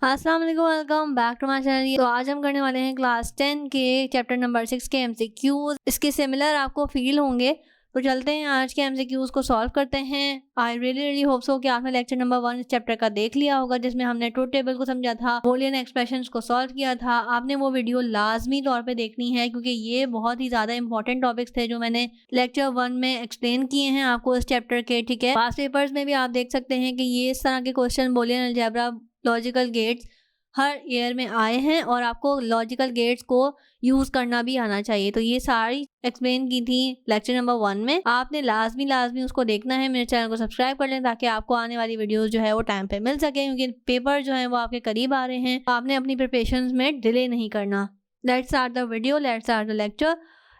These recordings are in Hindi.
अस्सलाम वालेकुम, welcome back to my channel. तो आज हम करने वाले हैं क्लास 10 के चैप्टर नंबर 6 के एमसीक्यूज। इसके सिमिलर आपको फील होंगे, तो चलते हैं आज के एमसीक्यूज को सॉल्व करते हैं। आई रियली होप सो कि आपने लेक्चर नंबर 1 इस चैप्टर का देख लिया होगा, जिसमें हमने ट्रूथ टेबल को समझा था, बूलियन एक्सप्रेशंस को सॉल्व किया था। आपने वो वीडियो लाजमी तौर पे देखनी है, क्योंकि ये बहुत ही ज़्यादा इंपॉर्टेंट टॉपिक्स थे जो मैंने लेक्चर 1 में एक्सप्लेन किए हैं आपको इस चैप्टर के। ठीक है, पास्ट पेपर्स में भी आप देख सकते हैं कि ये इस तरह के question, boolean algebra, logical gates हर ईयर में आए हैं और आपको लॉजिकल गेट्स को यूज़ करना भी आना चाहिए। तो ये सारी एक्सप्लेन की थी लेक्चर नंबर 1 में। आपने लाजमी उसको देखना है। मेरे चैनल को सब्सक्राइब कर लें ताकि आपको आने वाली वीडियोस जो है वो टाइम पे मिल सके, क्योंकि पेपर जो है वो आपके करीब आ रहे हैं। आपने अपनी प्रिपरेशन में डिले नहीं करना। Let's start the video, let's start the lecture.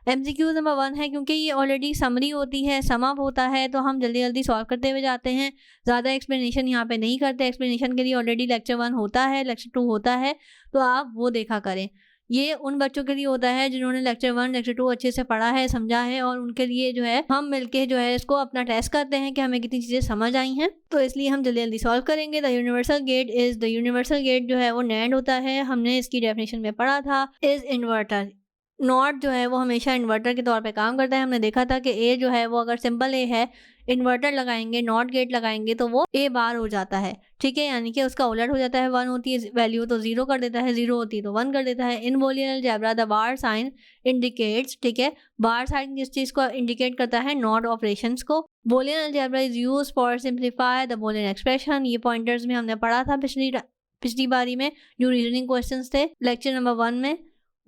MCQ number 1 है, क्योंकि ये ऑलरेडी समरी होती है, सम अप होता है, तो हम जल्दी जल्दी सॉल्व करते हुए जाते हैं। ज़्यादा एक्सप्लेनेशन यहाँ पे नहीं करते। एक्सप्लेनेशन के लिए ऑलरेडी लेक्चर 1 होता है, लेक्चर 2 होता है, तो आप वो देखा करें। ये उन बच्चों के लिए होता है जिन्होंने लेक्चर 1 लेक्चर 2 अच्छे से पढ़ा है, समझा है, और उनके लिए जो है हम मिलके जो है इसको अपना टेस्ट करते हैं कि हमें कितनी चीज़ें समझ आई हैं। तो इसलिए हम जल्दी जल्दी सॉल्व करेंगे। द यूनिवर्सल गेट जो है वो नैंड होता है। हमने इसकी डेफिनेशन में पढ़ा था। इज इन्वर्टर, नॉट जो है वो हमेशा इन्वर्टर के तौर पे काम करता है। हमने देखा था कि ए जो है वो अगर सिंपल ए है, इन्वर्टर लगाएंगे, नॉट गेट लगाएंगे, तो वो ए बार हो जाता है। ठीक है, यानी कि उसका उलट हो जाता है। 1 होती है वैल्यू तो 0 कर देता है, 0 होती है तो 1 कर देता है। In boolean algebra the bar sign indicates, ठीक है, बार साइन किस चीज़ को इंडिकेट करता है? नॉट ऑपरेशंस को। Boolean algebra is use for simplify the Boolean expression. ये पॉइंटर्स में हमने पढ़ा था पिछली बारी में, जो रीजनिंग क्वेश्चंस थे लेक्चर नंबर 1 में।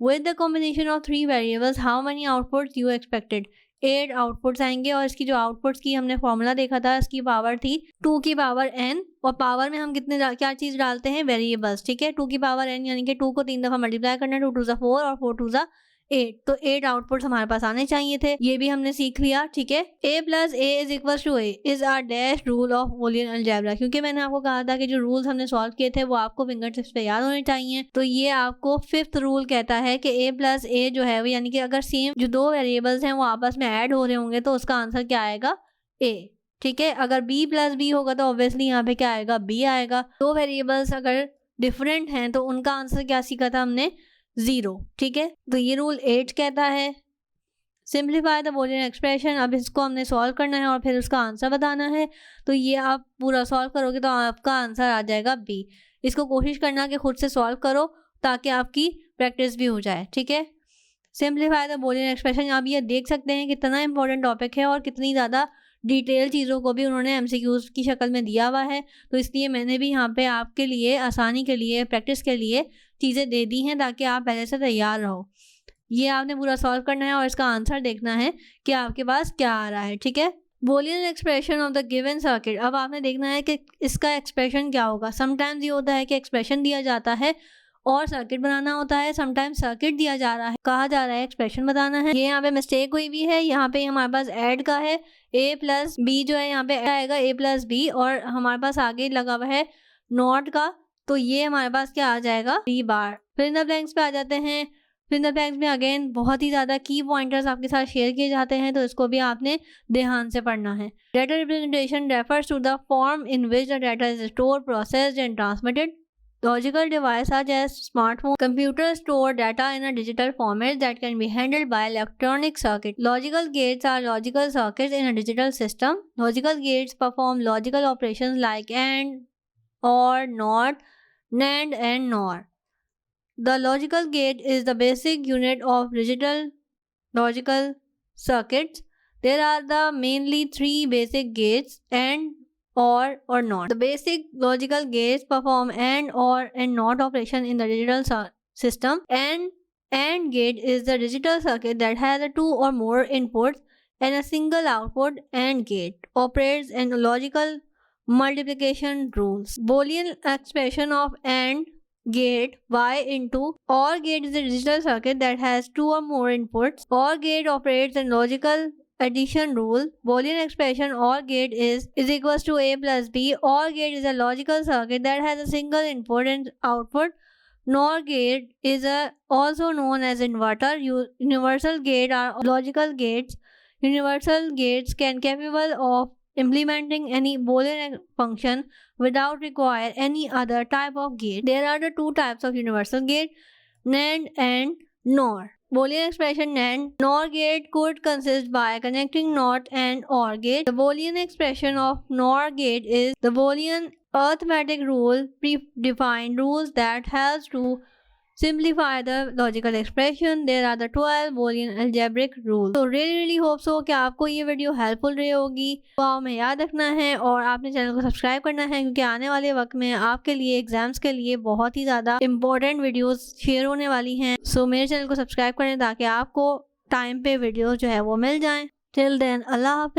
With the combination of 3 variables, how many outputs you expected? 8 outputs आएंगे, और इसकी जो आउटपुट्स की हमने फॉर्मूला देखा था, इसकी पावर थी 2 की पावर n, और पावर में हम कितने क्या चीज़ डालते हैं? वेरिएबल्स। ठीक है, 2 की पावर n यानी कि 2 को 3 दफ़ा मल्टीप्लाई करना, 2 2 4 और 4 2 8। तो 8 आउटपुट्स हमारे पास आने चाहिए थे, ये भी हमने सीख लिया। ठीक है, a plus A is equal to A is R dash rule of Boolean algebra. क्योंकि मैंने आपको कहा था कि जो रूल्स हमने सॉल्व किए थे वो आपको फिंगर टिप्स पे याद होने चाहिए। तो ये आपको 5th रूल कहता है कि a प्लस ए जो है वो, यानी कि अगर सेम जो दो वेरिएबल्स हैं वो आपस में ऐड हो रहे होंगे तो उसका आंसर क्या आएगा? a। ठीक है, अगर b प्लस बी होगा तो ऑब्वियसली यहाँ पे क्या आएगा? b आएगा। दो वेरिएबल्स अगर डिफरेंट हैं तो उनका आंसर क्या सीखा था हमने? 0। ठीक है, तो ये रूल 8 कहता है सिंप्लीफाई द बूलियन एक्सप्रेशन। अब इसको हमने सॉल्व करना है और फिर उसका आंसर बताना है। तो ये आप पूरा सॉल्व करोगे तो आपका आंसर आ जाएगा b। इसको कोशिश करना कि खुद से सॉल्व करो ताकि आपकी प्रैक्टिस भी हो जाए। ठीक है, सिंप्लीफाई द बूलियन एक्सप्रेशन। आप ये देख सकते हैं कितना इंपॉर्टेंट टॉपिक है और कितनी ज़्यादा डिटेल चीज़ों को भी उन्होंने एमसीक्यूज की शक्ल में दिया हुआ है। तो इसलिए मैंने भी यहाँ पे आपके लिए आसानी के लिए, प्रैक्टिस के लिए चीज़ें दे दी हैं ताकि आप पहले से तैयार रहो। ये आपने पूरा सॉल्व करना है और इसका आंसर देखना है कि आपके पास क्या आ रहा है। ठीक है, Boolean expression of the given circuit. अब आपने देखना है कि इसका एक्सप्रेशन क्या होगा। समटाइम्स ये होता है कि एक्सप्रेशन दिया जाता है और सर्किट बनाना होता है। समटाइम्स सर्किट दिया जा रहा है, कहा जा रहा है एक्सप्रेशन बताना है। ये यहाँ पे मिस्टेक हुई भी है। यहाँ पे हमारे पास ऐड का है, a प्लस बी जो है यहाँ पे आएगा a प्लस बी, और हमारे पास आगे लगा हुआ है नॉट का, तो ये हमारे पास क्या आ जाएगा? b बार। फिर इन द ब्लैंक्स पे आ जाते हैं। फिर इन द ब्लैंक्स में अगेन बहुत ही ज़्यादा की पॉइंटर्स आपके साथ शेयर किए जाते हैं, तो इसको भी आपने ध्यान से पढ़ना है। Data representation refers to the form in which the data is stored, processed and transmitted. Logical devices such as smartphone, computers store data in a digital format that can be handled by electronic circuit. Logical gates are logical circuits in a digital system. Logical gates perform logical operations like AND, OR, NOT, NAND, and NOR. The logical gate is the basic unit of digital logical circuits. There are the mainly 3 basic gates: AND, or not. The basic logical gates perform AND, OR, and NOT operation in the digital system. AND gate is the digital circuit that has 2 or more inputs and a single output. AND gate operates in logical multiplication rules. Boolean expression of AND gate y into OR gate is a digital circuit that has 2 or more inputs. OR gate operates in logical addition rule. Boolean expression OR gate is equals to a plus b. OR gate is a logical circuit that has a single input and output. NOR gate is also known as inverter. Universal gate are logical gates. Universal gates can capable of implementing any Boolean function without require any other type of gate. There are the two types of universal gate, NAND and NOR. Boolean expression NAND NOR gate could consist by connecting NOT and OR gate. The Boolean expression of NOR gate is the Boolean arithmetic rule, predefined rules that helps to simplify the logical expression. There are the 12 Boolean algebraic rules. So really hope so कि आपको ये वीडियो हेल्पफुल रही होगी। तो में याद रखना है और आपने चैनल को सब्सक्राइब करना है, क्योंकि आने वाले वक्त में आपके लिए एग्जाम्स के लिए बहुत ही ज़्यादा इंपॉर्टेंट वीडियोस शेयर होने वाली हैं। सो मेरे चैनल को सब्सक्राइब करें ताकि आपको टाइम पे वीडियो जो है वो मिल जाएं। टिल देन अल्लाह हाफिज़।